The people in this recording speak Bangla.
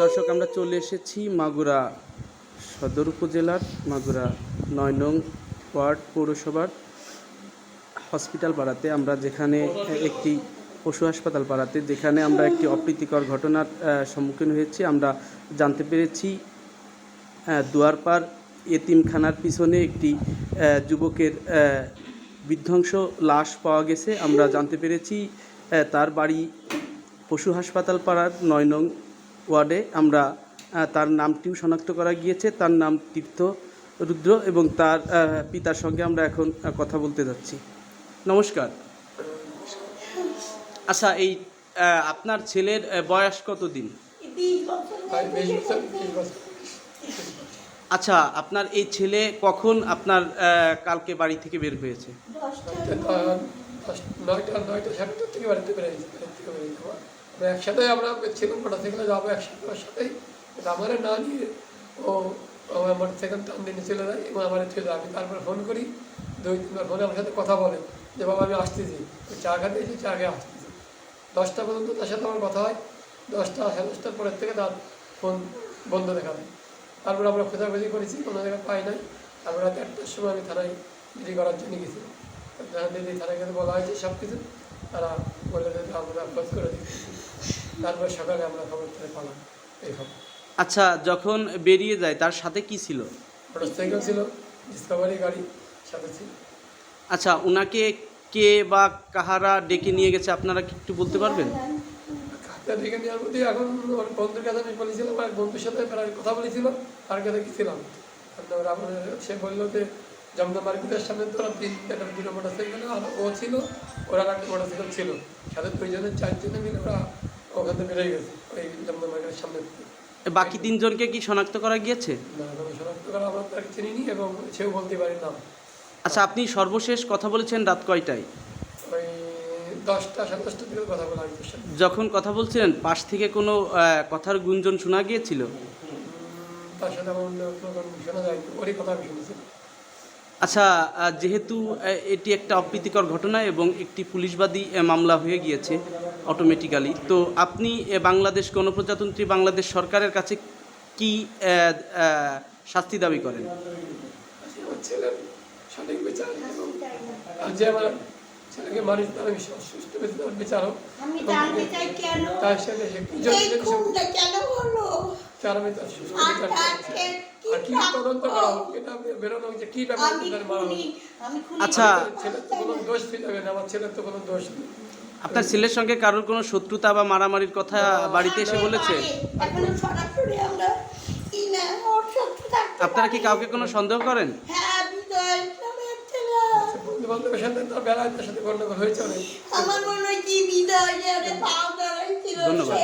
দর্শক, আমরা চলে এসেছি মাগুরা সদর উপজেলার মাগুরা ৯ নং ওয়ার্ড পৌরসভার হসপিটাল পাড়াতে, আমরা যেখানে একটি পশু হাসপাতাল পাড়াতে, যেখানে আমরা একটি অপ্রীতিকর ঘটনার সম্মুখীন হয়েছি। আমরা জানতে পেরেছি দুয়ারপাড় এতিমখানার পিছনে একটি যুবকের বিধ্বংস লাশ পাওয়া গেছে। আমরা জানতে পেরেছি তার বাড়ি পশু হাসপাতাল পাড়ার ৯ নং ওয়ার্ডে। আমরা তার নামটিও শনাক্ত করা গিয়েছে, তার নাম তীর্থ রুদ্র, এবং তার পিতার সঙ্গে আমরা এখন কথা বলতে যাচ্ছি। নমস্কার। আচ্ছা, এই আপনার ছেলের বয়স কতদিন? আচ্ছা, আপনার এই ছেলে কখন আপনার কালকে বাড়ি থেকে বের হয়েছে? 9টা থেকে বাড়িতে বেরিয়েছি। একসাথে আমরা ছিলাম, মোটরসাইকেলে যাবো একসাথে, ওর সাথেই আমার না নিয়ে ও আমার সেকেন্ড টান দিনে চলে যায় এবং আমার চলে। আমি তারপরে ফোন করি, 2-3বার ফোনে আমার সাথে কথা বলে যে বাবা আমি আসতেছি, চা খাতে এসে চা খেয়ে আসতেছি। 10টা পর্যন্ত তার সাথে আমার কথা হয়। 10টা 10:30টার পরের থেকে তার ফোন বন্ধ দেখা দেয়। তারপরে আমরা খোঁজাখুঁজি করেছি, কোনো জায়গায় পাই নাই। তারপরে 1টার সময় আমি থানায় জিডি করার জন্য গেছি। দিদি থানায় গেলে বলা হয়েছে সব কিছু, তারা বলে যে আমরা খোঁজ করে দিচ্ছি। তারপরে সকালে আমরা খবর থেকে পালাম এই খবর। আচ্ছা, যখন বেরিয়ে যায় তার সাথে কি ছিল? মোটরসাইকেল ছিল, ডিসকভারি গাড়ি সাথে ছিল। আচ্ছা, ওনাকে কে বা কাহারা ডেকে নিয়ে গেছে আপনারা কি একটু বলতে পারবেন? কাজটা ডেকে নেওয়ার মধ্যে এখন ওর বন্ধুর কাছে আমি বলেছিলাম, আর বন্ধুর সাথে প্রায় কথা বলেছিল, তার কাছে গেছিলাম। সে বললো যে জমদা মার্কেটের সামনে তো ওরা 2টা মোটরসাইকেল, আর ও ছিল, ওরা একটা মোটরসাইকেল ছিল, সাথে 2জনে 4জনে মিলে ওরা ওখান থেকে বেরিয়ে গেছে ওই জমদা মার্কেটের সামনে। বাকি 3জনকে কি শনাক্ত করা গিয়েছে? না, কোনো শনাক্ত করা আমরা তাকে চিনিনি এবং সেও বলতে পারি না। আচ্ছা, আপনি সর্বশেষ কথা বলেছেন রাত কয়টায়? ওই 10টা 10:30টার দিকে কথা বলা আমি তোর সাথে। যখন কথা বলছিলেন পাশ থেকে কোনো কথার গুঞ্জন শোনা গিয়েছিল? তার সাথে আমার কোনো শোনা যায়নি, ওরই কথা আমি শুনেছি। আচ্ছা, যেহেতু এটি একটা অপ্রীতিকর ঘটনা এবং একটি পুলিশবাদী মামলা হয়ে গিয়েছে অটোমেটিক্যালি, তো আপনি বাংলাদেশ গণপ্রজাতন্ত্রী বাংলাদেশ সরকারের কাছে কি শাস্তি দাবি করেন? আমার ছেলের সঠিক বিচার এবং যে আমার ছেলেকে মারি তার সুস্থ বিচার হোক। তার সাথে আচ্ছা, আমার ছেলের তো কোনো দোষ নেই। আপনার ছেলের সঙ্গে কারোর কোনো শত্রুতা বা মারামারির কথা বাড়িতে এসে বলেছে? আপনারা কি কাউকে কোনো সন্দেহ করেন? বন্ধু বান্ধবের সাথে তার বেলায় সাথে গন্ডগোল হয়েছে অনেক। ধন্যবাদ।